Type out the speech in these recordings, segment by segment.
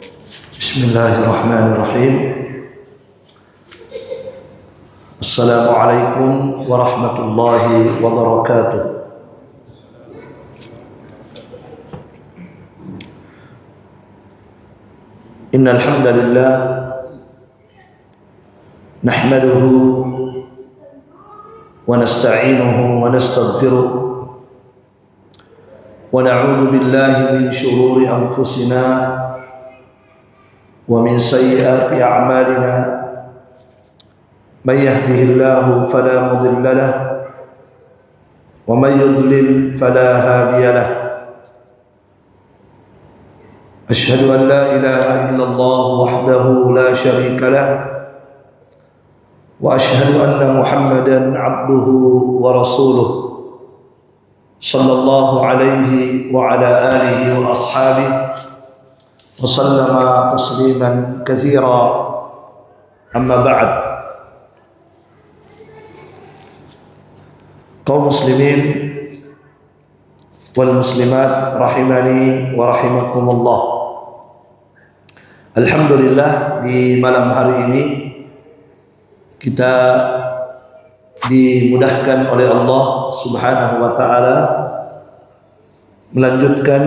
Bismillahirrahmanirrahim. Assalamualaikum warahmatullahi wabarakatuh. Innal hamdalillah nahmaduhu wa nasta'inuhu wa nastaghfiruh wa na'udzu billahi min shururi anfusina wa min sayyiati a'malina may yahdihillahu fala mudilla lahu wa may yudlil fala hadiya lahu. Ashhadu an la ilaha illallah wahdahu la syarika lahu wa ashhadu anna Muhammadan abduhu wa rasuluh sallallahu alaihi wa ala alihi wa ashabihi wa sallama tasliman katsira. Amma ba'd. Kaum muslimin wal muslimat rahimani wa rahimakumullah. Alhamdulillah, di malam hari ini kita dimudahkan oleh Allah Subhanahu wa taala melanjutkan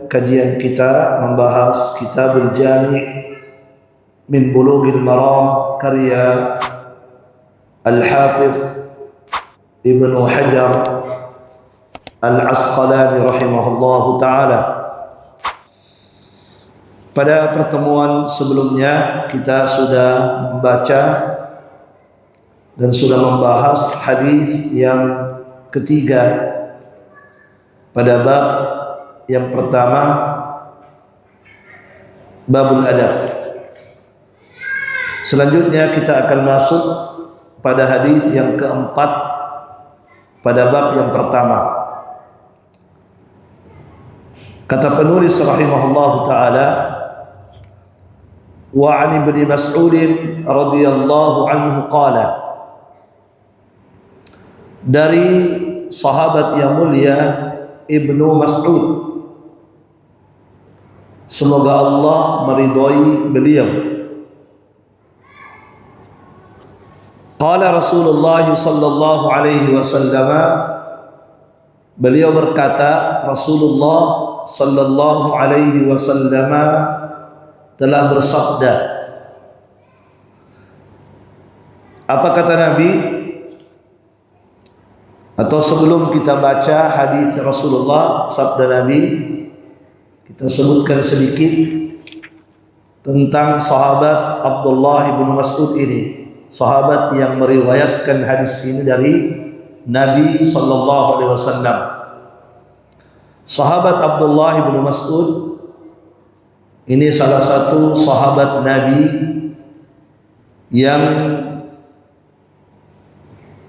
kajian kita membahas Kitabul Jami' min Bulughil Maram karya Al-Hafidh Ibnu Hajar Al-Asqalani rahimahullahu taala. Pada pertemuan sebelumnya kita sudah membaca dan sudah membahas hadis yang ketiga pada bab yang pertama, babul adab. Selanjutnya kita akan masuk pada hadis yang keempat pada bab yang pertama. Kata penulis rahimahullahu taala, wa 'an Ibnu Mas'ud radhiyallahu anhu qala, dari sahabat yang mulia Ibnu Mas'ud, semoga Allah meridhai beliau, qala Rasulullah sallallahu alaihi wasallam, beliau berkata, Rasulullah sallallahu alaihi wasallam telah bersabda. Apa kata Nabi? Atau sebelum kita baca hadis Rasulullah, sabda Nabi, kita sebutkan sedikit tentang sahabat Abdullah bin Mas'ud ini, sahabat yang meriwayatkan hadis ini dari Nabi sallallahu alaihi wasallam. Sahabat Abdullah bin Mas'ud ini salah satu sahabat Nabi yang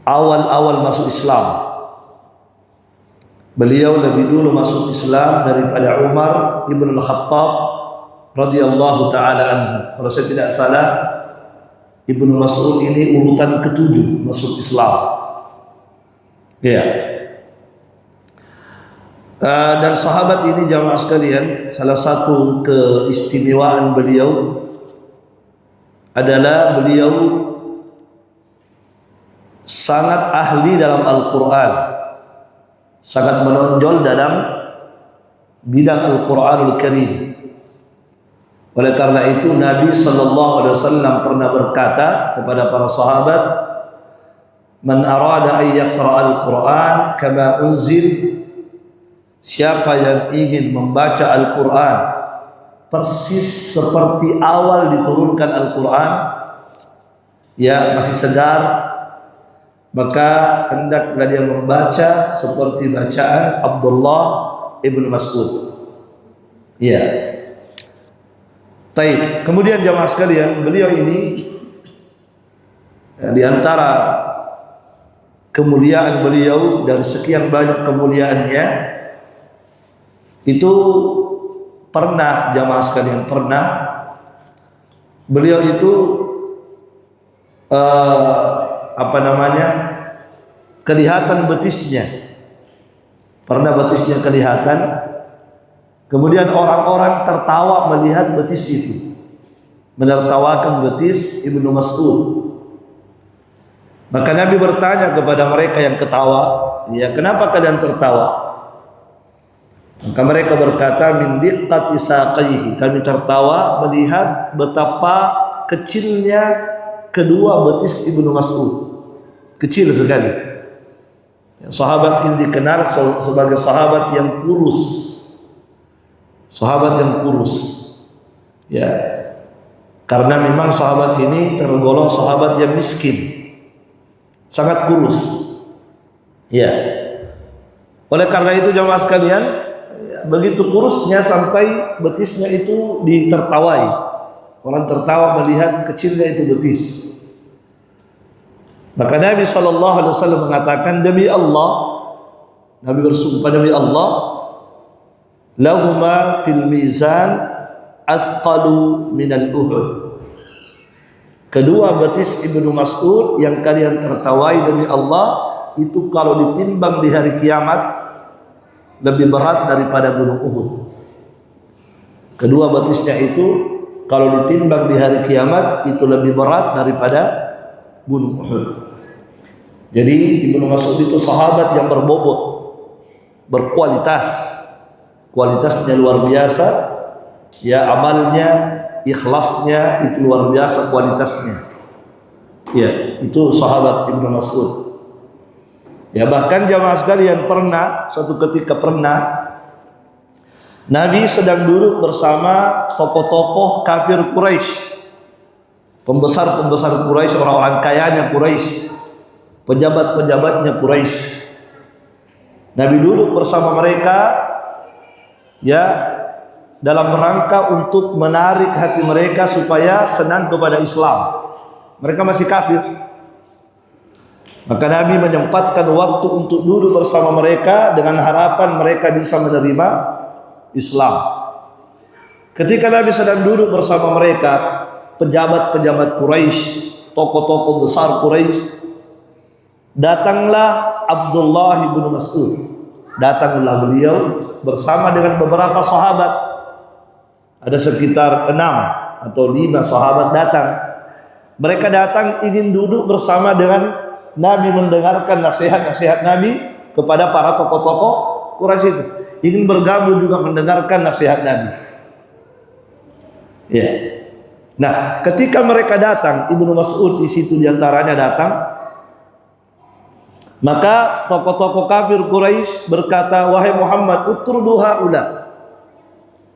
awal-awal masuk Islam. Beliau lebih dulu masuk Islam daripada Umar ibn al-Khattab radhiyallahu taala anhu. Kalau saya tidak salah, Ibnu Mas'ud ini urutan ketujuh masuk Islam. Ya. Dan sahabat ini jamaah sekalian, salah satu keistimewaan beliau adalah beliau sangat ahli dalam Al-Quran, sangat menonjol dalam bidang Al-Quranul Karim. Oleh karena itu Nabi SAW pernah berkata kepada para sahabat, man arada an yaqra al-Quran kama unzil, siapa yang ingin membaca Al-Quran persis seperti awal diturunkan Al-Quran, ya masih segar, maka hendaklah dia membaca seperti bacaan Abdullah ibn Mas'ud. Ya. Baik. Kemudian jamaah sekalian, beliau ini di antara kemuliaan beliau, dari sekian banyak kemuliaannya, itu pernah, jamaah sekalian, pernah beliau itu kelihatan betisnya. Pernah betisnya kelihatan Kemudian orang-orang tertawa melihat betis itu, menertawakan betis Ibnu Mas'ud. Maka Nabi bertanya kepada mereka yang ketawa, ya, kenapa kalian tertawa? Maka mereka berkata, min diqqati saqaihi, kami tertawa melihat betapa kecilnya kedua betis Ibnu Mas'ud. Kecil sekali. Sahabat ini dikenal sebagai sahabat yang kurus. Sahabat yang kurus, ya, karena memang sahabat ini tergolong sahabat yang miskin, sangat kurus, ya. Oleh karena itu jamaah sekalian, ya, begitu kurusnya sampai betisnya itu ditertawai. Orang tertawa melihat kecilnya itu betis. Maka Nabi SAW mengatakan, demi Allah, Nabi bersumpah demi Allah, lahuma fil mizan athqalu minal Uhud. Kedua betis Ibnu Mas'ud yang kalian tertawai demi Allah, itu kalau ditimbang di hari kiamat lebih berat daripada gunung Uhud. Kedua betisnya itu kalau ditimbang di hari kiamat itu lebih berat daripada gunung Uhud. Jadi Ibnu Mas'ud itu sahabat yang berbobot, berkualitas. Kualitasnya luar biasa, ya, amalnya, ikhlasnya itu luar biasa kualitasnya. Ya, itu sahabat Ibnu Mas'ud. Ya, bahkan jamaah sekalian suatu ketika Nabi sedang duduk bersama tokoh-tokoh kafir Quraisy, pembesar-pembesar Quraisy, orang-orang kayanya Quraisy, pejabat-pejabatnya Quraisy. Nabi duduk bersama mereka, ya, dalam rangka untuk menarik hati mereka supaya senang kepada Islam. Mereka masih kafir. Maka Nabi menyempatkan waktu untuk duduk bersama mereka dengan harapan mereka bisa menerima Islam. Ketika Nabi sedang duduk bersama mereka, pejabat-pejabat Quraisy, tokoh-tokoh besar Quraisy, datanglah Abdullah bin Mas'ud. Datanglah beliau bersama dengan beberapa sahabat. Ada sekitar 6 atau 5 sahabat datang. Mereka datang ingin duduk bersama dengan Nabi, mendengarkan nasihat-nasihat Nabi kepada para tokoh-tokoh Quraisy itu. Ingin bergabung juga mendengarkan nasihat Nabi. Ya. Nah, ketika mereka datang, Ibnu Mas'ud di situ diantaranya datang. Maka tokoh-tokoh kafir Quraisy berkata, wahai Muhammad, utrudu haula.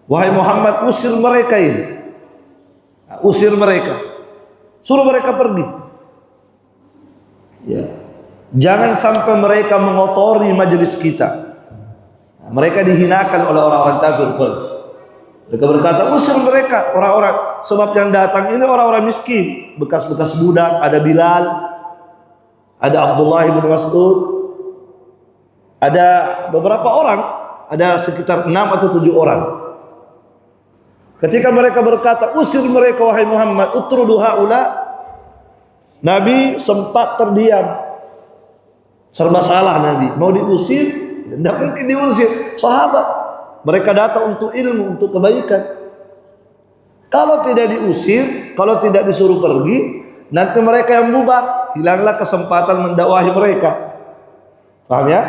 Wahai Muhammad, usir mereka ini. Usir mereka. Suruh mereka pergi. Ya. Jangan sampai mereka mengotori majelis kita. Mereka dihinakan oleh orang-orang kafir Quraisy. Mereka berkata, usir mereka, orang-orang, sebab yang datang ini orang-orang miskin, bekas-bekas budak, ada Bilal, ada Abdullah bin Mas'ud, ada beberapa orang, ada sekitar 6 atau 7 orang. Ketika mereka berkata, usir mereka wahai Muhammad, utrudu haula, Nabi sempat terdiam. Serba salah Nabi, mau diusir, tidak mungkin diusir. Sahabat, mereka datang untuk ilmu, untuk kebaikan. Kalau tidak diusir, kalau tidak disuruh pergi, nanti mereka yang bubar, hilanglah kesempatan mendakwahi mereka. Paham ya?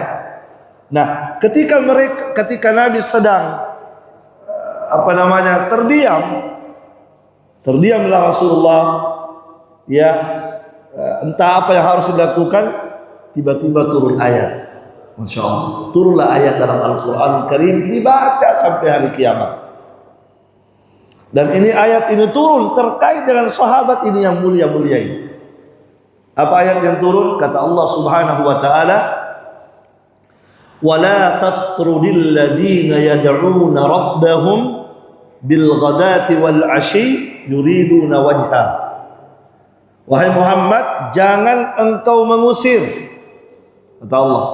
Nah, ketika Nabi sedang terdiamlah Rasulullah, ya, entah apa yang harus dilakukan, tiba-tiba turun ayat. Masya Allah, turunlah ayat dalam Al-Quran Karim, dibaca sampai hari kiamat. Dan ini ayat ini turun terkait dengan sahabat ini yang mulia-mulia ini. Apa ayat yang turun? Kata Allah Subhanahu wa taala, "Wala tatrudil ladzina yad'una rabbahum bil ghadati wal 'ashi yuriduna wajha." Wahai Muhammad, jangan engkau mengusir, kata Allah.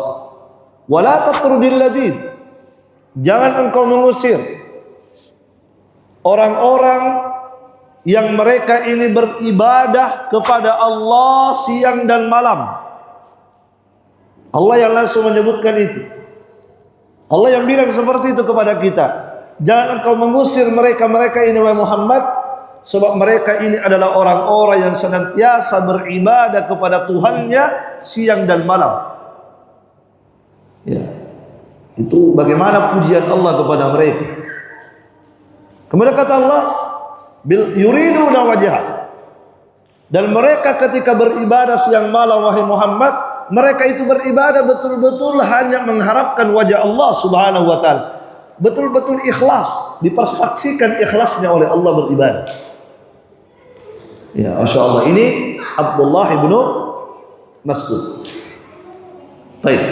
Wala tatrudil ladzin, jangan engkau mengusir orang-orang yang mereka ini beribadah kepada Allah siang dan malam. Allah yang langsung menyebutkan itu. Allah yang bilang seperti itu kepada kita. Jangan engkau mengusir mereka ini wahai Muhammad, sebab mereka ini adalah orang-orang yang senantiasa beribadah kepada Tuhannya siang dan malam. Ya. Itu bagaimana pujian Allah kepada mereka. Kemudian kata Allah, bil yuriduna wajha. Dan mereka ketika beribadah siang malam wahai Muhammad, mereka itu beribadah betul-betul hanya mengharapkan wajah Allah Subhanahu wa taala. Betul-betul ikhlas, dipersaksikan ikhlasnya oleh Allah beribadah. Ya, Masya Allah. Ini Abdullah ibnu Mas'ud. Baik.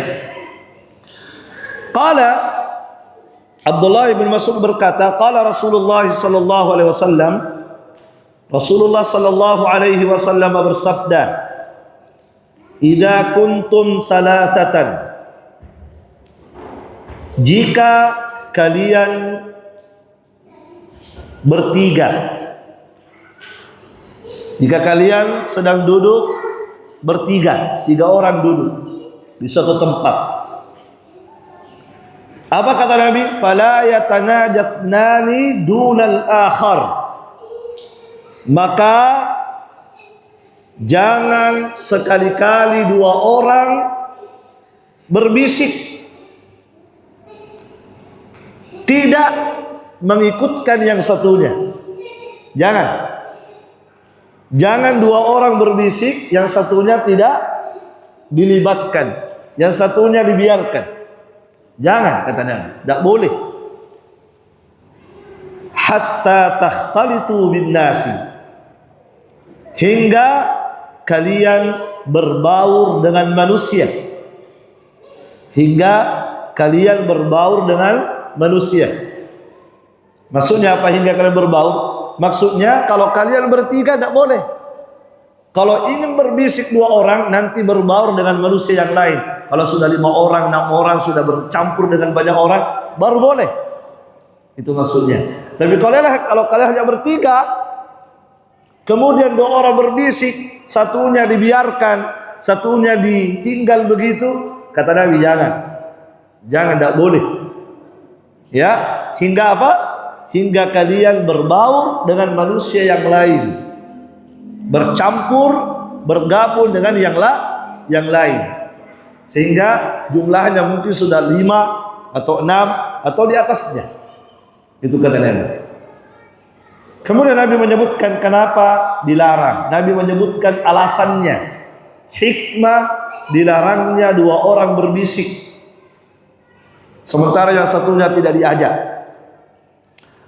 Qala Abdullah ibn Mas'ud berkata, qala Rasulullah sallallahu alaihi wasallam, Rasulullah sallallahu alaihi wasallam bersabda, "Idza kuntum thalathatan." Jika kalian bertiga, jika kalian sedang duduk bertiga, 3 orang duduk di satu tempat, apa kata Nabi? Fala yatanajatsnani dunal akhar. Maka jangan sekali-kali 2 orang berbisik, tidak mengikutkan yang satunya. Jangan 2 orang berbisik, yang satunya tidak dilibatkan, yang satunya dibiarkan. Jangan, kata Nabi, tidak boleh. Hatta takhtalitu bin nasi, hingga kalian berbaur dengan manusia. Hingga kalian berbaur dengan manusia. Maksudnya apa hingga kalian berbaur? Maksudnya kalau kalian bertiga tidak boleh. Kalau ingin berbisik 2 orang, nanti berbaur dengan manusia yang lain. Kalau sudah 5 orang, 6 orang, sudah bercampur dengan banyak orang, baru boleh. Itu maksudnya. Tapi kalau kalian hanya bertiga, kemudian 2 orang berbisik, satunya dibiarkan, satunya ditinggal begitu, kata Nabi jangan, tidak boleh. Ya, hingga apa? Hingga kalian berbaur dengan manusia yang lain, bercampur, bergabung dengan yang lain, sehingga jumlahnya mungkin sudah 5 atau 6 atau di atasnya. Itu kata Nabi. Kemudian Nabi menyebutkan kenapa dilarang. Nabi menyebutkan alasannya, hikmah dilarangnya 2 orang berbisik sementara yang satunya tidak diajak.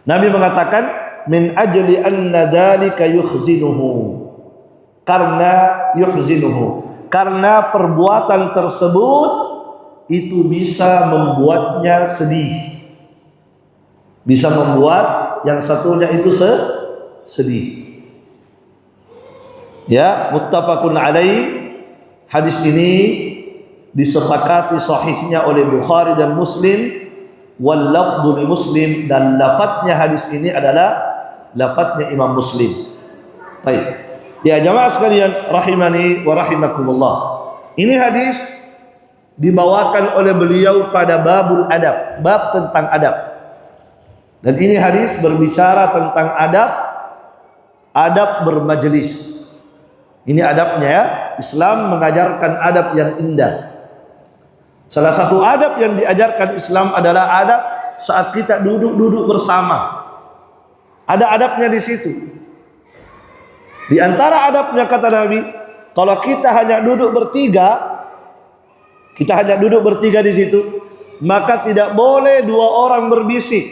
Nabi mengatakan, min ajli anna dzalika yukhzinuhu, karena perbuatan tersebut itu bisa membuatnya sedih, bisa membuat yang satunya itu sedih. Ya, muttafaqun alaih. Hadis ini disepakati sahihnya oleh Bukhari dan Muslim, wal lafdhu li Muslim, dan lafadznya hadis ini adalah lafadznya Imam Muslim. Baik. Ya jamaah sekalian rahimani wa rahimakumullah. Ini hadis dibawakan oleh beliau pada babul adab, bab tentang adab. Dan ini hadis berbicara tentang adab bermajelis. Ini adabnya ya. Islam mengajarkan adab yang indah. Salah satu adab yang diajarkan Islam adalah adab saat kita duduk bersama. Ada adabnya di situ. Di antara adabnya kata Nabi, kalau kita hanya duduk bertiga di situ, maka tidak boleh 2 orang berbisik.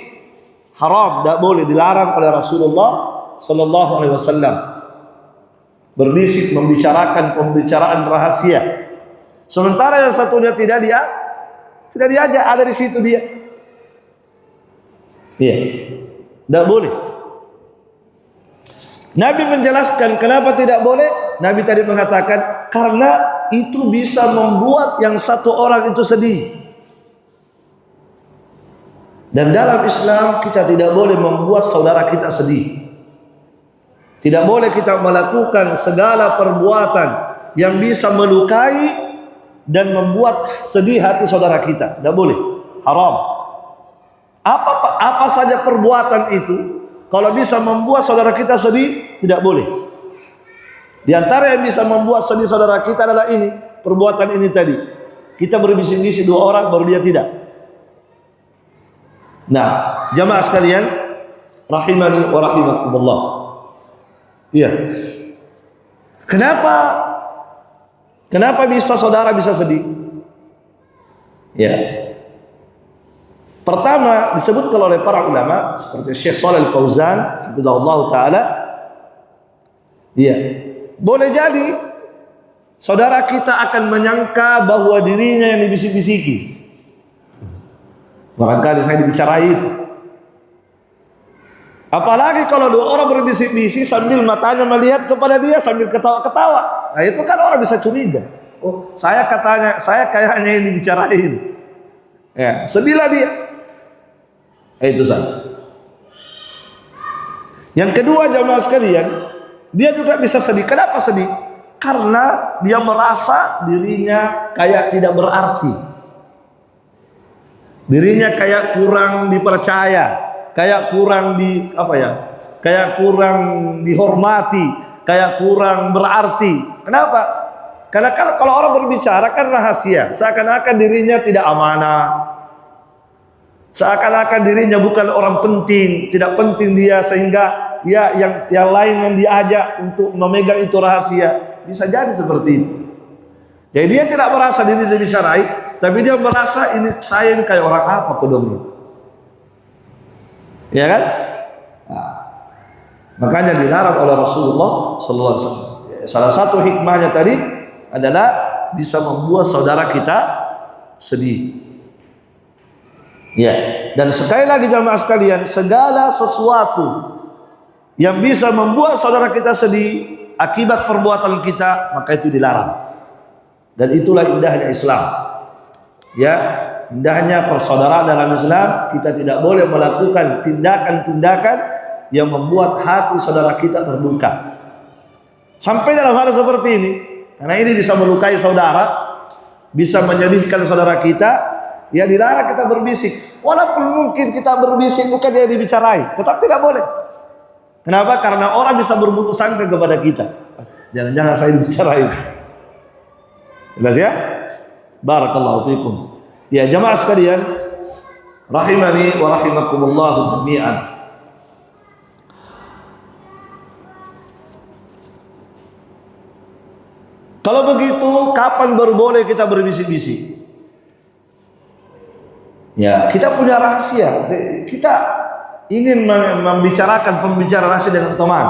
Haram, tidak boleh, dilarang oleh Rasulullah sallallahu alaihi wasallam. Berbisik, membicarakan pembicaraan rahasia. Sementara yang satunya tidak diajak, ada di situ dia. Iya, tidak boleh. Nabi menjelaskan kenapa tidak boleh. Nabi tadi mengatakan karena itu bisa membuat yang satu orang itu sedih. Dan dalam Islam kita tidak boleh membuat saudara kita sedih. Tidak boleh kita melakukan segala perbuatan yang bisa melukai dan membuat sedih hati saudara kita. Tidak boleh. Haram. apa saja perbuatan itu, kalau bisa membuat saudara kita sedih, tidak boleh. Di antara yang bisa membuat sedih saudara kita adalah ini, perbuatan ini tadi. Kita berbisik-bisik dua orang, baru dia tidak. Nah, jamaah sekalian, rahimani wa rahimakumullah. Iya. Kenapa bisa saudara bisa sedih? Ya. Pertama disebutkan oleh para ulama seperti Syekh Shalih Al-Fauzan, hafizahullah taala. Iya. Boleh jadi saudara kita akan menyangka bahwa dirinya yang dibisik-bisiki. Barangkali saya dibicarai itu. Apalagi kalau dua orang berbisik-bisik sambil matanya melihat kepada dia sambil ketawa-ketawa. Nah itu kan orang bisa curiga. Oh, saya kayaknya yang dibicarain. Ya, sedihlah dia. Itu saja. Yang kedua jamaah sekalian, dia juga bisa sedih. Kenapa sedih? Karena dia merasa dirinya kayak tidak berarti. Dirinya kayak kurang dipercaya. Kayak kurang kayak kurang dihormati, kayak kurang berarti. Kenapa? Karena kan kalau orang berbicara kan rahasia, seakan-akan dirinya tidak amanah, seakan-akan dirinya bukan orang penting, tidak penting dia, sehingga ya yang lain yang diajak untuk memegang itu rahasia. Bisa jadi seperti itu. Jadi dia tidak merasa diri dibicarain, tapi dia merasa ini saya ini kayak orang apa kodongnya. Ya kan? Nah, makanya dilarang oleh Rasulullah sallallahu alaihi wasallam. Salah satu hikmahnya tadi adalah bisa membuat saudara kita sedih. Ya, dan sekali lagi jamaah sekalian, segala sesuatu yang bisa membuat saudara kita sedih akibat perbuatan kita, maka itu dilarang. Dan itulah indahnya Islam. Ya, indahnya persaudaraan dalam Islam. Kita tidak boleh melakukan tindakan-tindakan yang membuat hati saudara kita terluka. Sampai dalam hal seperti ini, karena ini bisa melukai saudara, bisa menyedihkan saudara kita, ya dilarang kita berbisik. Walaupun mungkin kita berbisik bukan dia dibicarai, tetap tidak boleh. Kenapa? Karena orang bisa berburuk sangka kepada kita. Jangan-jangan saya dibicarai. Jelas ya? Barakallahu fikum. Ya jamaah sekalian, rahimani wa rahimakumullah jami'an. Kalau begitu, kapan baru boleh kita berbisik-bisik? Ya, kita punya rahasia. Kita ingin membicarakan pembicaraan rahasia dengan teman.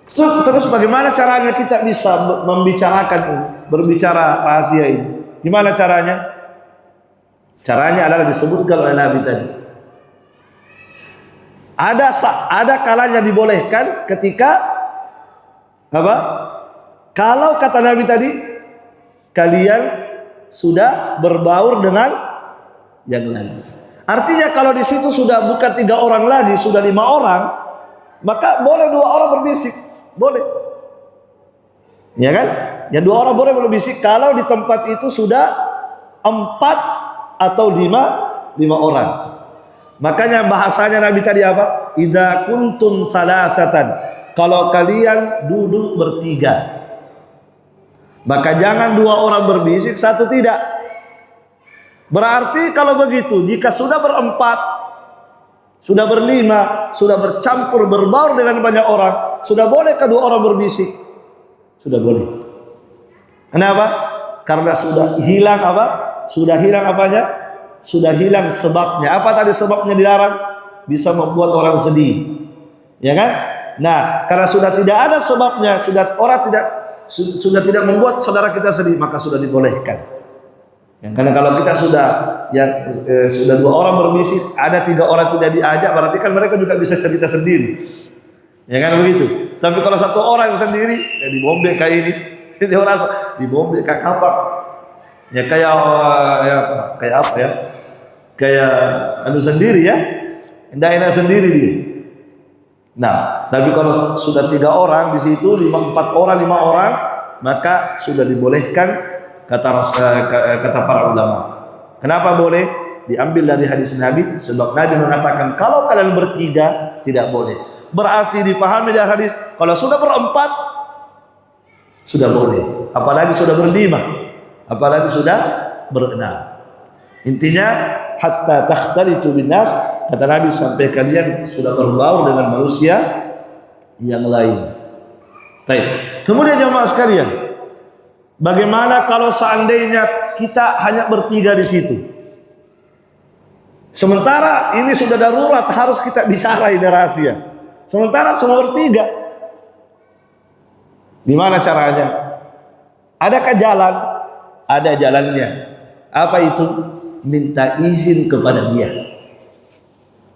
Terus bagaimana caranya kita bisa membicarakan ini, berbicara rahasia ini? Gimana caranya? Caranya adalah disebutkan oleh Nabi tadi. Ada kalanya dibolehkan ketika apa? Kalau kata Nabi tadi, kalian sudah berbaur dengan yang lain. Artinya kalau di situ sudah bukan 3 orang lagi, sudah 5 orang, maka boleh 2 orang berbisik, boleh. Ya kan? Ya 2 orang boleh berbisik kalau di tempat itu sudah 4 atau 5 orang. Makanya bahasanya Nabi tadi apa? Idza kuntum salasatan. Kalau kalian duduk bertiga, maka jangan 2 orang berbisik, 1 tidak. Berarti kalau begitu, jika sudah berempat, sudah berlima, sudah bercampur berbaur dengan banyak orang, sudah boleh kedua orang berbisik? Sudah boleh. Kenapa? Karena sudah hilang apa? Sudah hilang apanya? Sudah hilang sebabnya. Apa tadi sebabnya dilarang? Bisa membuat orang sedih. Ya kan? Nah, karena sudah tidak ada sebabnya, sudah tidak membuat saudara kita sedih, maka sudah dibolehkan. Ya, karena kalau kita sudah sudah 2 orang berbisik, ada 3 orang tidak diajak, berarti kan mereka juga bisa cerita sendiri. Ya kan begitu. Tapi kalau 1 orang sendiri, ya dibombek kayak ini, dia merasa dibombek kayak apa? Ya kayak apa ya? Kayak sendiri ya. Enak-enak sendiri dia. Nah, tapi kalau sudah 3 orang di situ, 4 orang, 5 orang, maka sudah dibolehkan kata para ulama. Kenapa boleh? diambil dari hadis Nabi, sebab Nabi mengatakan kalau kalian bertiga tidak boleh. Berarti dipahami dari hadis kalau sudah berempat sudah boleh, apalagi sudah berlima, apalagi sudah berenam. Intinya hatta takhtalitu binnas, kata Nabi, sampai kalian sudah berbaur dengan manusia yang lain. Baik. Kemudian jemaah sekalian, bagaimana kalau seandainya kita hanya bertiga di situ? Sementara ini sudah darurat, harus kita bicara ini rahasia. Sementara cuma bertiga. Gimana caranya? Adakah jalan? Ada jalannya. Apa itu? Minta izin kepada dia.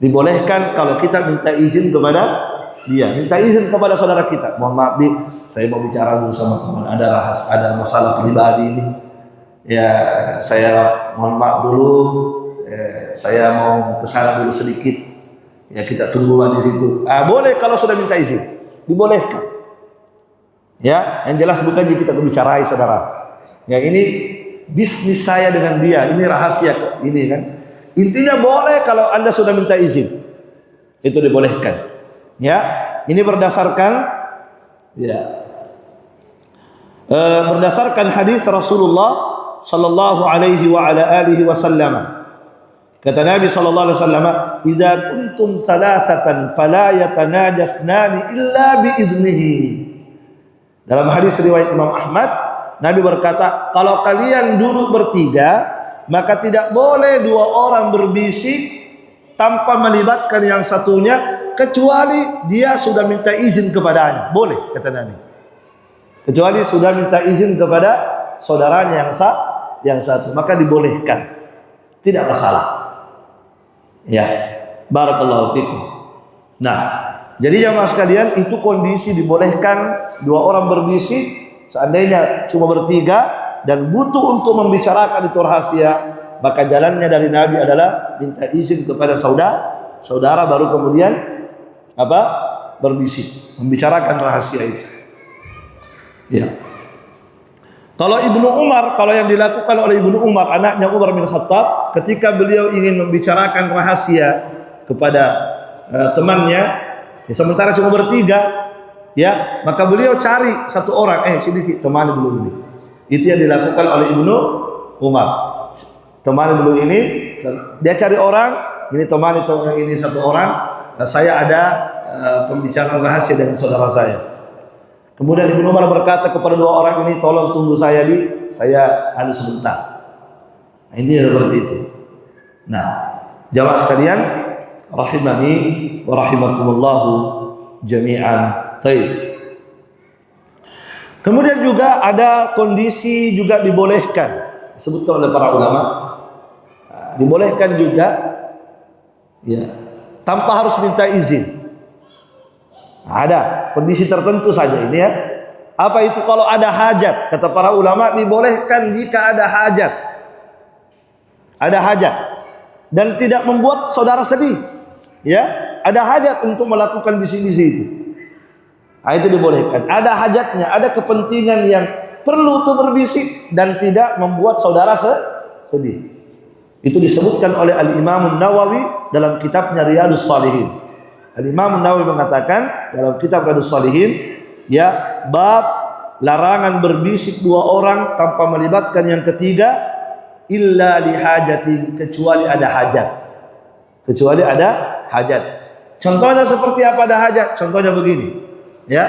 Dibolehkan kalau kita minta izin kepada dia, minta izin kepada saudara kita. Mohon maaf, Bi, saya mau bicara dulu sama teman. Ada masalah pribadi ini. Ya, saya mohon maaf dulu. Saya mau kesana dulu sedikit. Ya, kita tungguan di situ. Boleh kalau sudah minta izin, dibolehkan. Ya, yang jelas bukan kita berbicara, saudara. Ya, ini bisnis saya dengan dia. Ini rahasia ini kan. Intinya boleh kalau Anda sudah minta izin. Itu dibolehkan. Ya, ini berdasarkan berdasarkan hadis Rasulullah sallallahu alaihi wa ala alihi wasallam. Kata Nabi sallallahu alaihi wasallam, "Idza kuntum thalathatan fala yatanajasnani illa bi idnihi." Dalam hadis riwayat Imam Ahmad, Nabi berkata, kalau kalian duduk bertiga, maka tidak boleh dua orang berbisik tanpa melibatkan yang satunya, kecuali dia sudah minta izin kepadanya. Boleh, kata Nabi. Kecuali sudah minta izin kepada saudaranya yang satu, maka dibolehkan. Tidak masalah. Ya, barakallahu fikum. Nah, jadi jamaah sekalian, itu kondisi dibolehkan dua orang berbisik. Seandainya cuma bertiga dan butuh untuk membicarakan itu rahasia, maka jalannya dari Nabi adalah minta izin kepada saudara baru kemudian berbisik, membicarakan rahasia itu. Ya. Kalau Ibnu Umar, kalau yang dilakukan oleh Ibnu Umar, anaknya Umar bin Khattab, ketika beliau ingin membicarakan rahasia kepada temannya, ya, sementara cuma bertiga, ya, maka beliau cari satu orang, sini temani dulu ini. Itu yang dilakukan oleh Ibnu Umar. Temani dulu ini, dia cari orang, ini temani ini satu orang, saya ada pembicaraan rahasia dengan saudara saya. Kemudian Ibnu Umar berkata kepada dua orang ini, tolong tunggu saya saya sebentar. Nah, ini seperti itu. Nah, jamaah sekalian, rahimani wa rahimakumullahu jami'an. Baik. Kemudian juga ada kondisi juga dibolehkan, disebutkan oleh para ulama, dibolehkan juga, ya, tanpa harus minta izin. Ada kondisi tertentu saja ini, ya. Apa itu? Kalau ada hajat, kata para ulama, dibolehkan jika ada hajat. Ada hajat dan tidak membuat saudara sedih, ya. Ada hajat untuk melakukan misi-misi itu. Nah, itu dibolehkan. Ada hajatnya, ada kepentingan yang perlu untuk berbisik dan tidak membuat saudara sedih. Itu disebutkan oleh Al-Imam Nawawi dalam kitabnya Riyadhus Shalihin. Al-Imam Nawawi mengatakan dalam kitab Riyadhus Shalihin, ya, bab larangan berbisik dua orang tanpa melibatkan yang ketiga, illa lihajati, kecuali ada hajat. Kecuali ada hajat. Contohnya seperti apa ada hajat? Contohnya begini, ya,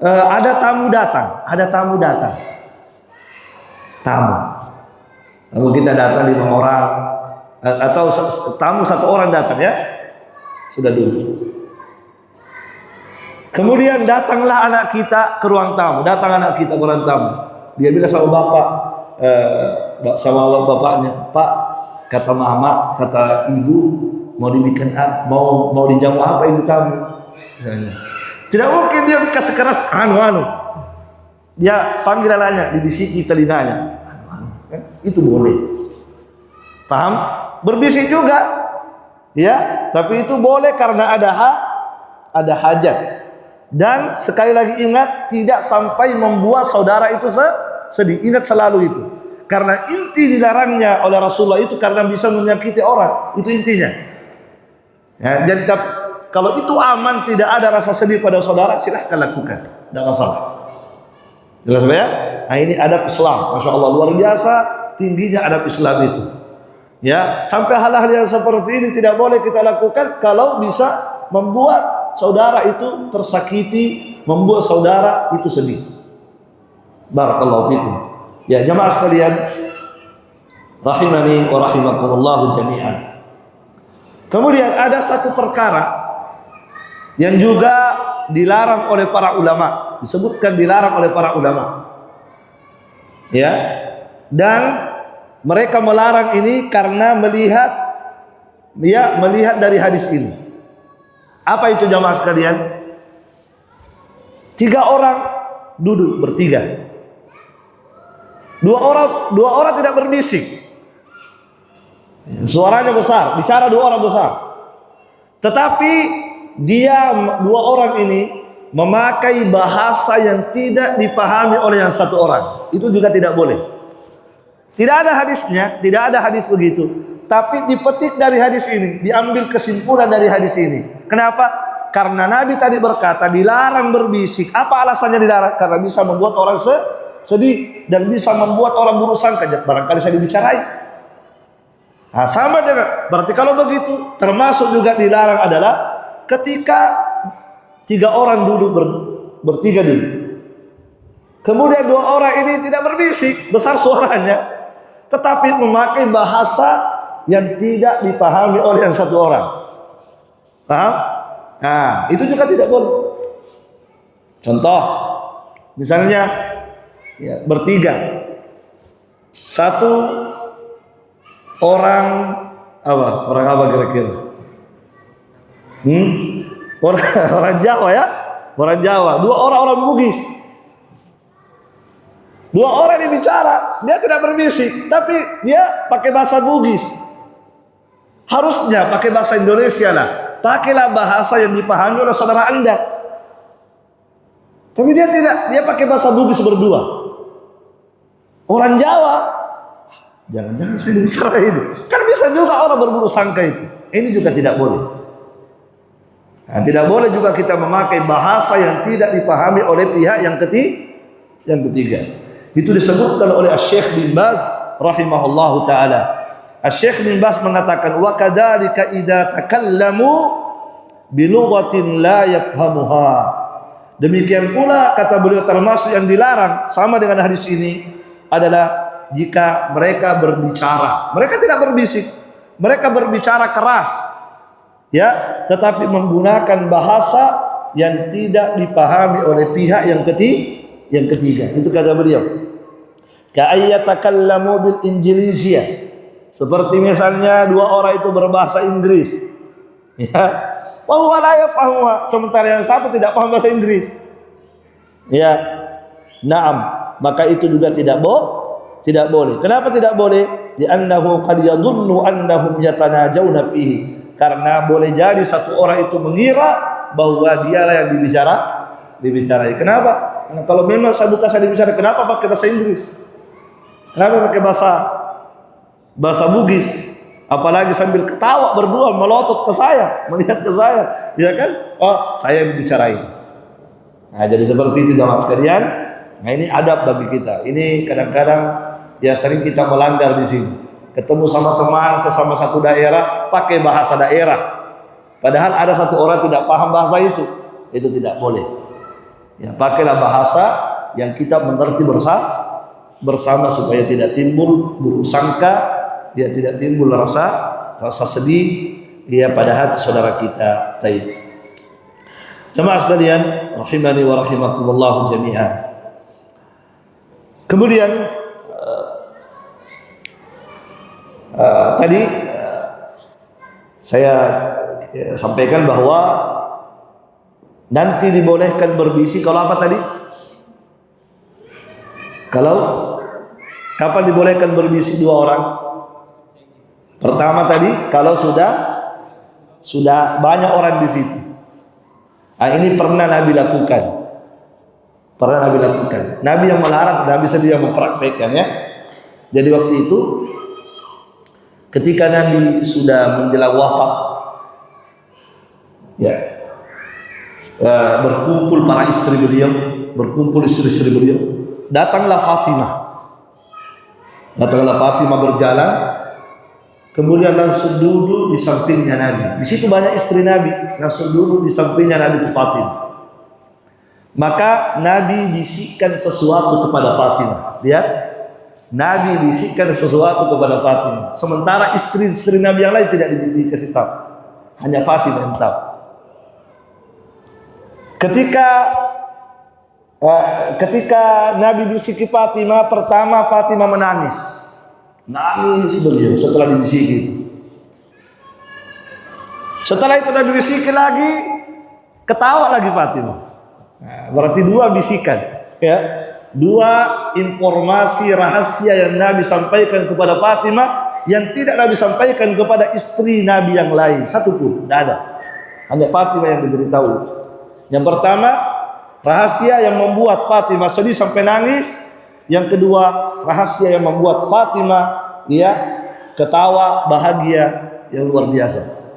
ada tamu datang, tamu kita datang 5 orang, atau tamu 1 orang datang, ya, sudah dulu. Kemudian datanglah anak kita ke ruang tamu, dia bilang sama bapaknya, Pak, kata mama, kata ibu, mau dibikin apa, mau dijamu apa ini tamu. Tidak mungkin dia kasih keras, dia panggil anaknya, dibisiki telinganya, itu boleh. Paham? Berbisik juga, ya, tapi itu boleh karena ada hajat. Dan sekali lagi ingat, tidak sampai membuat saudara itu sedih. Ingat selalu itu. Karena inti dilarangnya oleh Rasulullah itu karena bisa menyakiti orang, itu intinya. Ya, jadi kalau itu aman, tidak ada rasa sedih pada saudara, silahkan lakukan, tidak masalah. Jelas ya? Nah, ini adab Islam, masya Allah luar biasa tingginya adab Islam itu. Ya, sampai hal-hal yang seperti ini tidak boleh kita lakukan kalau bisa membuat saudara itu tersakiti, membuat saudara itu sedih. Barakallahu fikum. Ya, jamaah sekalian, rahimani wa rahimakumullah jami'an. Kemudian ada satu perkara yang juga dilarang oleh para ulama, disebutkan dilarang oleh para ulama. Ya. Dan mereka melarang ini karena melihat dari hadis ini. Apa itu jamaah sekalian? 3 orang duduk bertiga. Dua orang tidak berbisik. Suaranya besar, bicara 2 orang besar. Tetapi dia 2 orang ini memakai bahasa yang tidak dipahami oleh yang 1 orang. Itu juga tidak boleh. Tidak ada hadisnya, tidak ada hadis begitu. Tapi dipetik dari hadis ini, diambil kesimpulan dari hadis ini. Kenapa? Karena Nabi tadi berkata dilarang berbisik. Apa alasannya dilarang? Karena bisa membuat orang sedih dan bisa membuat orang buruk sangka. Barangkali saya dibicarain. Nah, sama dengan berarti kalau begitu termasuk juga dilarang adalah ketika 3 orang duduk bertiga duduk. Kemudian 2 orang ini tidak berbisik, besar suaranya, tetapi memakai bahasa yang tidak dipahami oleh yang 1 orang. Paham? Nah, itu juga tidak boleh. Contoh, misalnya ya, bertiga. 1 orang apa? Orang apa kira-kira? Orang Jawa ya? Orang Jawa. 2 orang Bugis. 2 orang yang bicara, dia tidak berbisik, tapi dia pakai bahasa Bugis. Harusnya pakai bahasa Indonesia lah. Pakailah bahasa yang dipahami oleh saudara Anda. Tapi dia tidak, dia pakai bahasa Bugis berdua. Orang Jawa, jangan-jangan saya bicara ini. Kan bisa juga orang berburu sangka itu. Ini juga tidak boleh. Nah, tidak boleh juga kita memakai bahasa yang tidak dipahami oleh pihak yang ketiga. Itu disebutkan oleh Syekh bin Baz rahimahullahu taala. Syekh bin Baz mengatakan wa kadzalika idza takallamu bi lughatin la yafhamuha. Demikian pula kata beliau termasuk yang dilarang sama dengan hadis ini adalah jika mereka berbicara. Mereka tidak berbisik. Mereka berbicara keras. Ya, tetapi menggunakan bahasa yang tidak dipahami oleh pihak yang ketiga. Itu kata beliau. Ka'ayyatakallamu bil Injiliziyah. Seperti misalnya 2 orang itu berbahasa Inggris. Ya. Wa huwa la yafhamuha, sementara yang satu tidak paham bahasa Inggris. Ya. Naam, maka itu juga tidak boleh. Kenapa tidak boleh? Li'annahu qad yadhunnu annahum yatanajawna fihi. Karena boleh jadi 1 orang itu mengira bahwa dialah yang dibicarain. Kenapa? Karena kalau memang saya dibicara, kenapa pakai bahasa Inggris? Kenapa pakai bahasa Bugis? Apalagi sambil ketawa berdua melotot ke saya, melihat ke saya, ya kan? Oh, saya yang dibicarain. Nah, jadi seperti itu jamaah sekalian. Nah, ini adab bagi kita. Ini kadang-kadang ya sering kita melanggar di sini. Ketemu sama teman sesama satu daerah pakai bahasa daerah. Padahal ada 1 orang tidak paham bahasa itu. Itu tidak boleh. Ya, pakailah bahasa yang kita mengerti bersama supaya tidak timbul buruk sangka, ya tidak timbul rasa sedih ya pada hati saudara kita. Taib. Jemaah sekalian, rahimani wa rahimakumullah jami'an. Kemudian tadi saya sampaikan bahwa nanti dibolehkan berbisik kalau apa tadi? Kalau kapan dibolehkan berbisik 2 orang? Pertama tadi kalau sudah banyak orang di situ. Nah, ini pernah Nabi lakukan. Nabi yang melarang, Nabi sendiri yang mempraktekkan ya. Jadi waktu itu ketika Nabi sudah menjelang wafat, ya, berkumpul para istri beliau, berkumpul istri-istri beliau, datanglah Fatimah berjalan, kemudian langsung duduk di sampingnya Nabi. Di situ banyak istri Nabi, langsung duduk di sampingnya Nabi itu Fatimah. Maka Nabi bisikkan sesuatu kepada Fatimah. Lihat, Nabi bisikkan sesuatu kepada Fatimah. Sementara istri-istri Nabi yang lain tidak dikasih tahu, hanya Fatimah yang tahu. Ketika Nabi bisiki Fatimah, pertama Fatimah menangis beliau setelah dibisiki. Setelah itu Nabi bisiki lagi, ketawa lagi Fatimah. Nah, berarti dua bisikan, ya, dua informasi rahasia yang Nabi sampaikan kepada Fatimah yang tidak Nabi sampaikan kepada istri Nabi yang lain satupun, tidak ada. Hanya Fatimah yang diberitahu. Yang pertama, rahasia yang membuat Fatimah sedih sampai nangis. Yang kedua, rahasia yang membuat Fatimah ketawa bahagia yang luar biasa.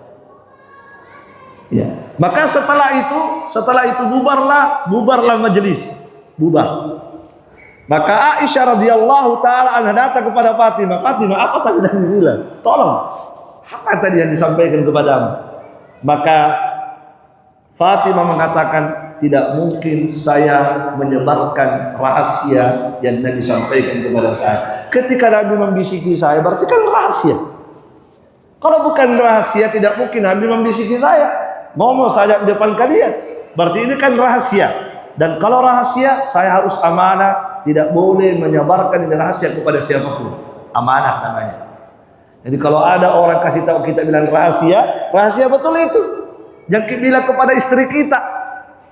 Ya. Maka setelah itu bubarlah majelis, bubar. Maka Aisyah radhiyallahu taala anha datang kepada Fatimah, "Fatimah, apa tadi Nabi bilang? Tolong, apa tadi yang disampaikan kepadamu?" Maka Fatimah mengatakan, "Tidak mungkin saya menyebarkan rahasia yang Nabi sampaikan kepada saya. Ketika Nabi membisiki saya, berarti kan rahasia. Kalau bukan rahasia, tidak mungkin Nabi membisiki saya. Ngomong saja di depan kalian. Berarti ini kan rahasia. Dan kalau rahasia, saya harus amanah. Tidak boleh menyebarkan ini rahasia kepada siapapun. Amanah namanya. Jadi kalau ada orang kasih tahu kita bilang rahasia, rahasia betul itu. Jangan kita bilang kepada istri kita.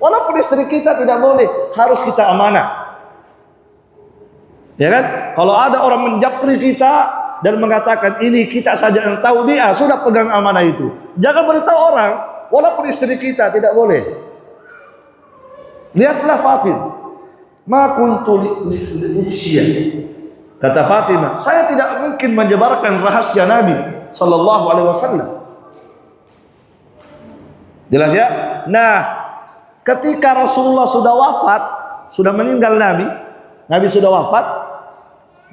Walaupun istri kita tidak boleh, harus kita amanah. Ya kan? Kalau ada orang menjapri kita dan mengatakan ini kita saja yang tahu, dia sudah pegang amanah itu. Jangan beritahu orang, walaupun istri kita tidak boleh. Lihatlah Fatimah. Ma kuntu li'ufsyiya. Kata Fatimah, saya tidak mungkin menyebarkan rahasia Nabi sallallahu alaihi wasallam. Jelas ya? Nah, ketika Rasulullah sudah wafat, sudah meninggal Nabi sudah wafat,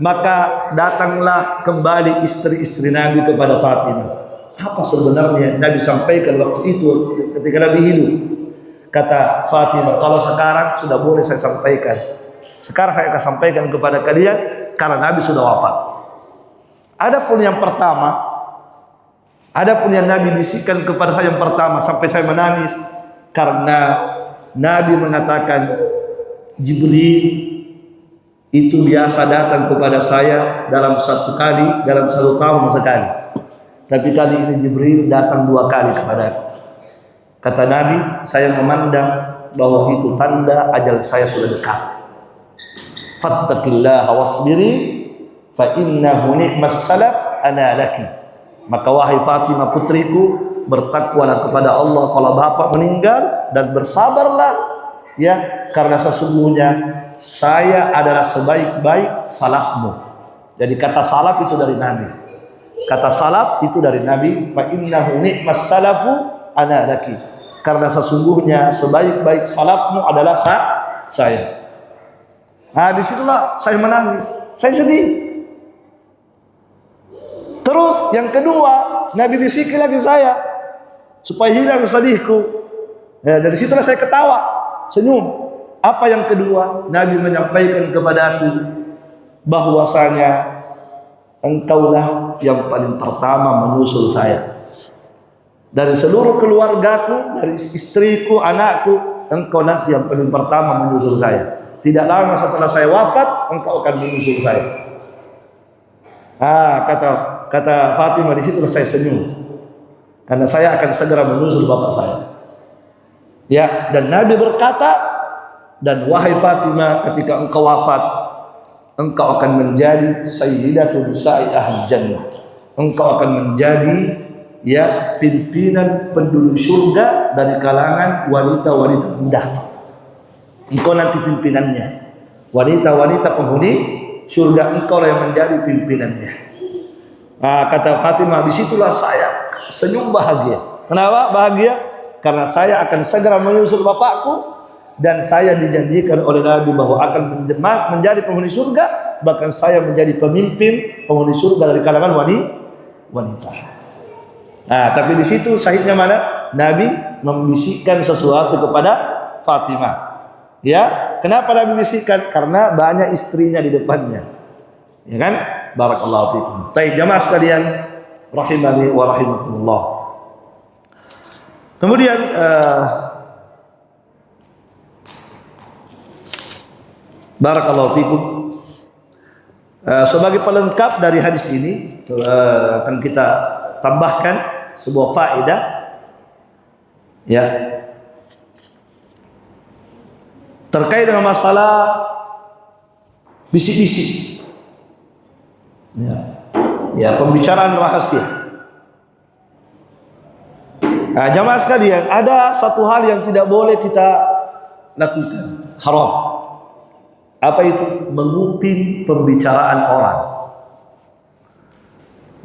maka datanglah kembali istri-istri Nabi kepada Fatimah. Apa sebenarnya Nabi sampaikan waktu itu ketika Nabi hidup? Kata Fatimah, kalau sekarang sudah boleh saya sampaikan. Sekarang saya akan sampaikan kepada kalian karena Nabi sudah wafat. Adapun yang pertama, adapun yang Nabi bisikkan kepada saya yang pertama sampai saya menangis, karena Nabi mengatakan Jibril itu biasa datang kepada saya dalam satu tahun sekali. Tapi kali ini Jibril datang 2 kali kepadaku. Kata Nabi, saya memandang bahwa itu tanda ajal saya sudah dekat. Fattaqillaha wasbiri fa innahu ni'mas salaf ana laki. Maka wahai Fatimah putriku, bertakwalah kepada Allah kalau bapak meninggal dan bersabarlah ya, karena sesungguhnya saya adalah sebaik-baik salafmu. Jadi kata salaf itu dari Nabi. Kata salaf itu dari Nabi, fa innahu ni'mas salafu ana laki. Karena sesungguhnya sebaik-baik salafmu adalah saya. Nah, disitulah saya menangis, saya sedih. Terus yang kedua, Nabi bisiki lagi saya supaya hilang sedihku. Ya, dari situlah saya ketawa, senyum. Apa yang kedua? Nabi menyampaikan kepadaku bahwasanya engkaulah yang paling pertama menyusul saya. Dari seluruh keluargaku, dari istriku, anakku, engkau nanti yang paling pertama menyusul saya. Tidak lama setelah saya wafat, engkau akan menyusul saya. Kata Fatimah, di situ saya senyum. Karena saya akan segera menyusul bapak saya. Ya, dan Nabi berkata, dan wahai Fatimah, ketika engkau wafat, engkau akan menjadi sayyidatul nisa'i ahli jannah. Engkau akan menjadi ya pimpinan penduduk surga dari kalangan wanita-wanita muda. Engkau nanti pimpinannya, wanita-wanita penghuni surga engkau yang menjadi pimpinannya. Nah, kata Fatimah, disitulah saya senyum bahagia. Kenapa bahagia? Karena saya akan segera menyusul bapakku, dan saya dijanjikan oleh Nabi bahwa akan menjadi penghuni surga, bahkan saya menjadi pemimpin penghuni surga dari kalangan wanita. Nah, tapi di situ syahidnya mana? Nabi membisikkan sesuatu kepada Fatimah. Ya, kenapa Nabi bisikkan? Karena banyak istrinya di depannya. Ya kan? Barakallahu fikum. Baik, jamaah sekalian, rahimani wa rahimakumullah. Kemudian barakallahu fikum, sebagai pelengkap dari hadis ini akan kita tambahkan sebuah faedah, ya, terkait dengan masalah bisik-bisik, ya, pembicaraan rahasia. Nah, jamaah sekalian, ada satu hal yang tidak boleh kita lakukan, haram. Apa itu? Menguping pembicaraan orang.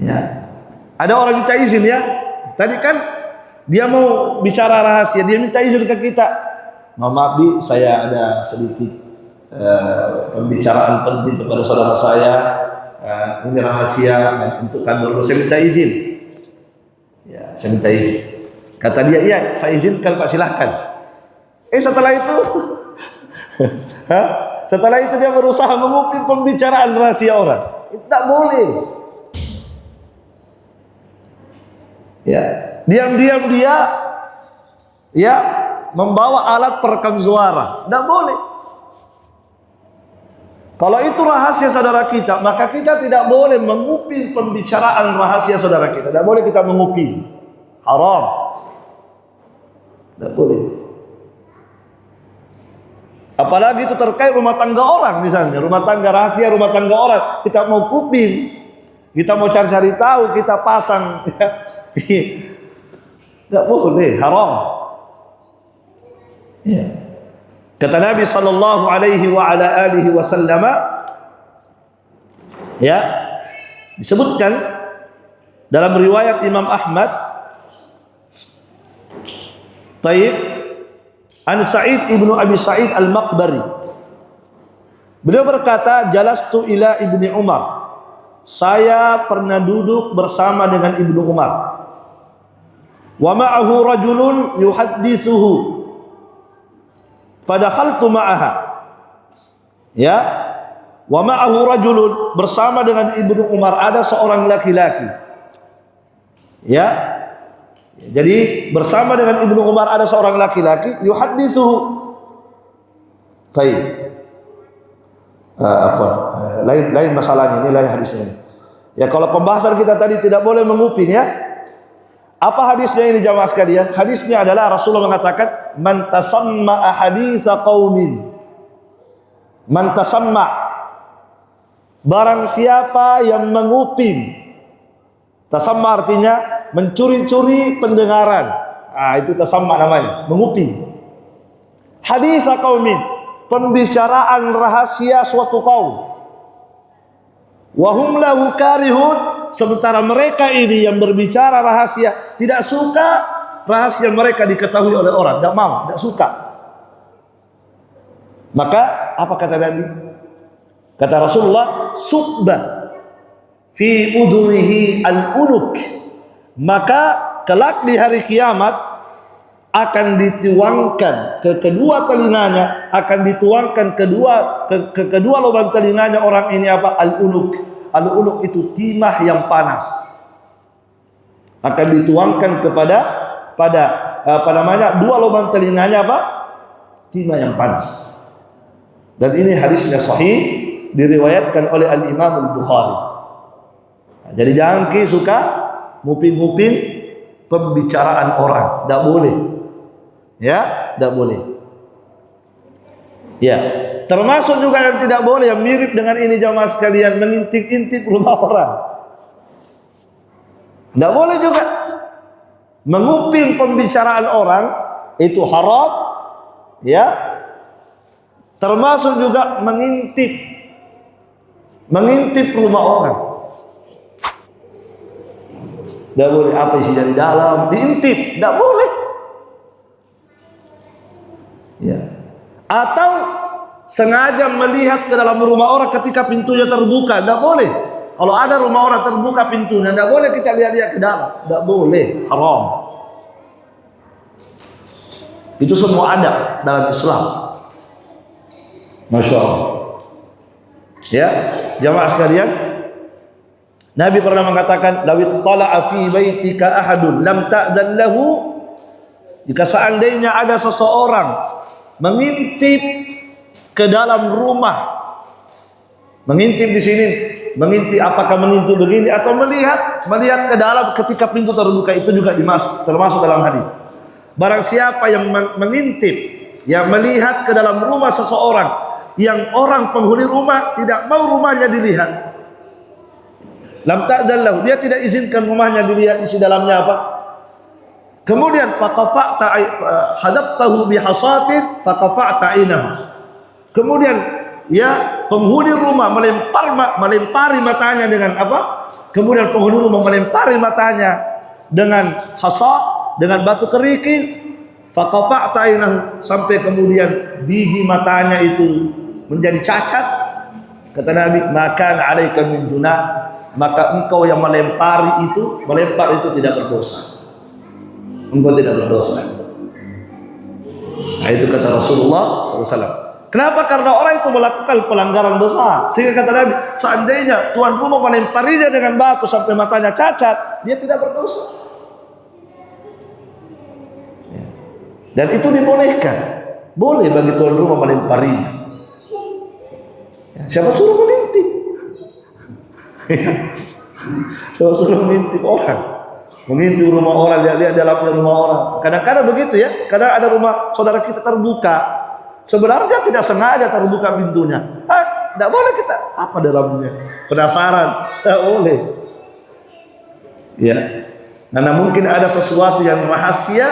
Ya, ada orang minta izin, ya. Tadi kan dia mau bicara rahasia, dia minta izin ke kita. Maaf Bi, saya ada sedikit pembicaraan penting kepada saudara saya. Ini rahasia untuk kantor, saya minta izin. Ya, saya minta izin. Kata dia, iya, saya izinkan Pak, silahkan. Setelah itu, setelah itu dia berusaha menguping pembicaraan rahasia orang. Itu tak boleh. Ya, diam-diam dia, ya, membawa alat perekam suara. Tidak boleh. Kalau itu rahasia saudara kita, maka kita tidak boleh menguping pembicaraan rahasia saudara kita. Tidak boleh kita menguping. Haram. Tidak boleh. Apalagi itu terkait rumah tangga orang, misalnya rumah tangga rahasia, rumah tangga orang, kita mau kuping, kita mau cari-cari tahu, kita pasang, tidak boleh, haram. Ya. Kata Nabi sallallahu alaihi wa ala alihi wasallam, ya, disebutkan dalam riwayat Imam Ahmad, taib, An Sa'id ibnu Abi Sa'id al-Maqbari, beliau berkata, jalastu ila ibni Umar, saya pernah duduk bersama dengan Ibnu Umar, wa ma'ahu rajulun yuhaddithuhu, fadakhaltu ma'aha, ya, wa ma'ahu rajulun, bersama dengan Ibnu Umar ada seorang laki-laki, ya. Jadi bersama dengan Ibnu Umar ada seorang laki-laki, yuhadditsuhu. Baik. Lain masalahnya, ini lain hadisnya. Ya, kalau pembahasan kita tadi tidak boleh menguping, ya. Apa hadisnya ini jamaah sekalian? Hadisnya adalah Rasulullah mengatakan, man tasamma haditsa qaumin. Man tasamma, barang siapa yang menguping. Tasamma artinya mencuri-curi pendengaran. Itu tasamma namanya, menguping. Haditsa qaumin, pembicaraan rahasia suatu kaum. Wa hum lahu karihun, sementara mereka ini yang berbicara rahasia tidak suka rahasia mereka diketahui oleh orang, tidak mau, tidak suka. Maka apa kata Nabi? Kata Rasulullah, subba fi udhunihi al-unuk, maka kelak di hari kiamat akan dituangkan ke kedua telinganya, akan dituangkan ke kedua lubang telinganya orang ini apa? Al-unuk. Al-unuk itu timah yang panas. Akan dituangkan pada dua lubang telinganya apa? Timah yang panas. Dan ini hadisnya sahih, diriwayatkan oleh Al-Imam Al-Bukhari. Jadi jangan suka nguping-nguping pembicaraan orang, tidak boleh, ya, tidak boleh, ya. Termasuk juga yang tidak boleh, yang mirip dengan ini jamaah sekalian, mengintip-intip rumah orang, tidak boleh juga. Menguping pembicaraan orang itu haram, ya. Termasuk juga mengintip mengintip rumah orang. Tidak boleh apa isi dari dalam, diintip, tidak boleh. Ya. Atau sengaja melihat ke dalam rumah orang ketika pintunya terbuka, tidak boleh. Kalau ada rumah orang terbuka pintunya, tidak boleh kita lihat-lihat ke dalam, tidak boleh, haram. Itu semua ada dalam Islam. Masya Allah. Ya, jamaah sekalian, Nabi pernah mengatakan, "Lawit tala'a fi baitika ahadun lam ta'dzan lahu." Jika seandainya ada seseorang mengintip ke dalam rumah, mengintip di sini, mengintip apakah mengintip begini atau melihat ke dalam ketika pintu terbuka, itu juga termasuk dalam hadis. Barang siapa yang mengintip, yang melihat ke dalam rumah seseorang, yang orang penghuni rumah tidak mau rumahnya dilihat, lam ta'dzan lahu, dia tidak izinkan rumahnya dilihat isi dalamnya apa. Kemudian faqafa'ta hadabtahu bihasatin faqafa'ta ainahu. Kemudian ya, penghuni rumah melempari matanya dengan apa? Kemudian penghuni rumah melempari matanya dengan hasad, dengan batu kerikil, faqafa'ta ainahu, sampai kemudian biji matanya itu menjadi cacat. Kata Nabi, maka 'alaika min junah, maka engkau yang melempar itu tidak berdosa. Engkau tidak berdosa. Nah, itu kata Rasulullah SAW. Kenapa? Karena orang itu melakukan pelanggaran dosa. Sehingga kata Nabi, seandainya tuan rumah melemparinya dengan batu sampai matanya cacat, dia tidak berdosa. Dan itu dibolehkan. Boleh bagi tuan rumah melemparinya. Siapa suruh mengintip? Siapa suruh mengintip orang? Mengintip rumah orang, lihat-lihat dalamnya rumah orang. Kadang-kadang begitu ya. Kadang ada rumah saudara kita terbuka, sebenarnya tidak sengaja terbuka pintunya. Tidak boleh kita apa dalamnya, penasaran, tidak boleh. Ya, karena mungkin ada sesuatu yang rahasia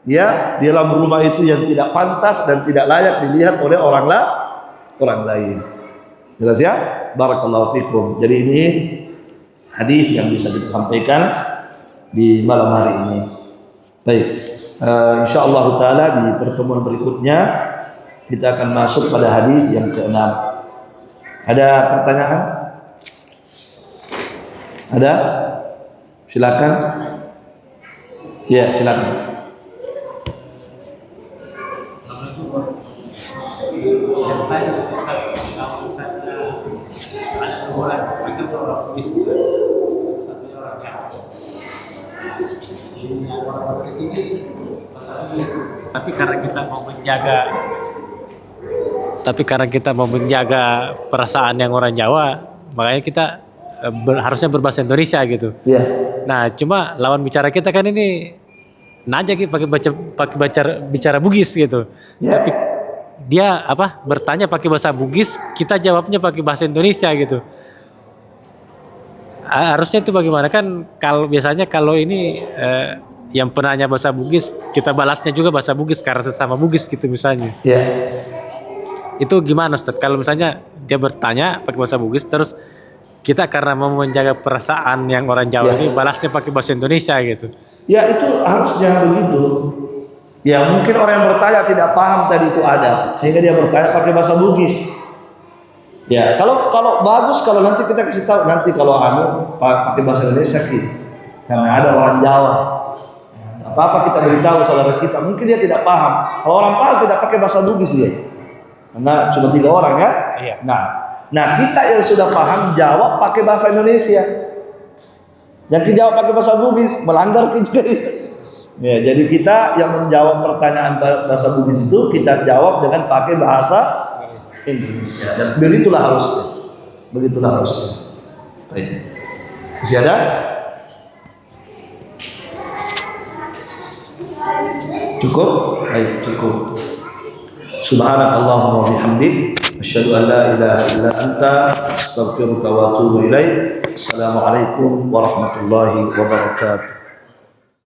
ya di dalam rumah itu yang tidak pantas dan tidak layak dilihat oleh orang lain. Jelas ya? Barakallahu fikum. Jadi ini hadis yang bisa kita sampaikan di malam hari ini. Baik, insyaallah taala di pertemuan berikutnya kita akan masuk pada hadis yang ke-6. Ada pertanyaan? Ada? Silakan. Ya, silakan. Tapi karena kita mau menjaga perasaan yang orang Jawa, makanya kita harusnya berbahasa Indonesia gitu. Iya. Nah, cuma lawan bicara kita kan ini najak pakai bicara Bugis gitu. Ya. Tapi dia bertanya pakai bahasa Bugis, kita jawabnya pakai bahasa Indonesia gitu. Harusnya itu bagaimana kan? Kalau biasanya ini yang penanya bahasa Bugis, kita balasnya juga bahasa Bugis karena sesama Bugis gitu misalnya. Iya. Itu gimana Ustaz? Kalau misalnya dia bertanya pakai bahasa Bugis, terus kita karena mau menjaga perasaan yang orang Jawa ini balasnya pakai bahasa Indonesia gitu. Ya itu harusnya begitu. Ya mungkin orang yang bertanya tidak paham tadi itu ada, sehingga dia bertanya pakai bahasa Bugis. Ya kalau bagus, kalau nanti kita kasih tahu, nanti kalau pakai bahasa Indonesia gitu, karena ada orang Jawa. Apa-apa kita beritahu saudara kita, mungkin dia tidak paham. Kalau orang paham tidak pakai bahasa Bugis dia, karena cuma 3 orang ya. Iya. Nah kita yang sudah paham jawab pakai bahasa Indonesia. Yang kita jawab pakai bahasa Bugis melanggar juga itu. Ya, jadi kita yang menjawab pertanyaan bahasa Bugis itu kita jawab dengan pakai bahasa Indonesia. Dan begitulah harusnya. Baik. Masih ada? Cukup? Baik, cukup. Subhanakallahumma wa bihamdik, asyhadu an la ilaha illa anta, astaghfiruka wa atubu ilaik. Assalamualaikum warahmatullahi wabarakatuh.